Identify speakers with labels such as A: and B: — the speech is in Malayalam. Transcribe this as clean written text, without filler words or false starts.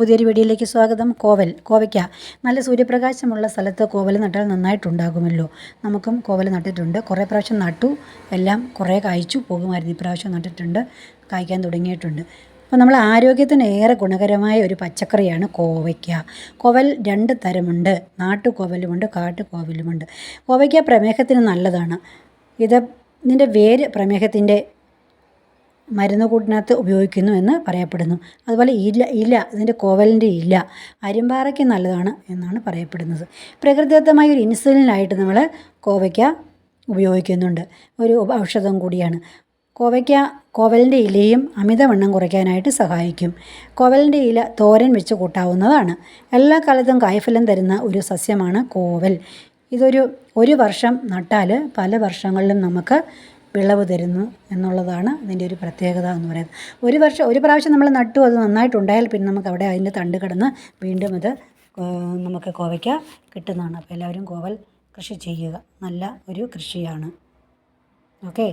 A: പുതിയൊരു വീഡിയോയിലേക്ക് സ്വാഗതം. കോവയ്ക്ക നല്ല സൂര്യപ്രകാശമുള്ള സ്ഥലത്ത് കോവൽ നട്ടാൽ നന്നായിട്ടുണ്ടാകുമല്ലോ. നമുക്കും കോവൽ നട്ടിട്ടുണ്ട്, കുറേ പ്രാവശ്യം നട്ടു, എല്ലാം കുറേ കായ്ച്ചു പോകുമായിരുന്നു. ഇപ്രാവശ്യം നട്ടിട്ടുണ്ട്, കായ്ക്കാൻ തുടങ്ങിയിട്ടുണ്ട്. അപ്പോൾ നമ്മൾ ആരോഗ്യത്തിന് ഏറെ ഗുണകരമായ ഒരു പച്ചക്കറിയാണ് കോവയ്ക്ക. കോവൽ 2 തരമുണ്ട്, നാട്ടുകോവലുമുണ്ട്, കാട്ടുകോവലുമുണ്ട്. കോവയ്ക്ക പ്രമേഹത്തിന് നല്ലതാണ്. ഇതിൻ്റെ വേര് പ്രമേഹത്തിൻ്റെ മരുന്നുകൂട്ടിനകത്ത് ഉപയോഗിക്കുന്നു എന്ന് പറയപ്പെടുന്നു. അതുപോലെ ഇതിൻ്റെ കോവലിൻ്റെ ഇല അരിമ്പാറയ്ക്ക് നല്ലതാണ് എന്നാണ് പറയപ്പെടുന്നത്. പ്രകൃതിദത്തമായ ഒരു ഇൻസുലിനായിട്ട് നമ്മൾ കോവയ്ക്ക ഉപയോഗിക്കുന്നുണ്ട്, ഒരു ഔഷധം കൂടിയാണ്. കോവലിൻ്റെ ഇലയും അമിതവണ്ണം കുറയ്ക്കാനായിട്ട് സഹായിക്കും. കോവലിൻ്റെ ഇല തോരൻ വെച്ച് കൂട്ടാവുന്നതാണ്. എല്ലാ കാലത്തും കായ്ഫലം തരുന്ന ഒരു സസ്യമാണ് കോവൽ. ഒരു വർഷം നട്ടാൽ പല വർഷങ്ങളിലും നമുക്ക് വിളവ് തരുന്നു എന്നുള്ളതാണ് ഇതിൻ്റെ ഒരു പ്രത്യേകത എന്ന് പറയുന്നത്. ഒരു പ്രാവശ്യം നമ്മൾ നട്ടു, അത് നന്നായിട്ടുണ്ടായാൽ പിന്നെ നമുക്ക് അവിടെ അതിൻ്റെ തണ്ട് കിടന്ന് വീണ്ടും അത് നമുക്ക് കോവയ്ക്ക കിട്ടുന്നതാണ്. അപ്പോൾ എല്ലാവരും കോവൽ കൃഷി ചെയ്യുക, നല്ല ഒരു കൃഷിയാണ്. ഓക്കേ.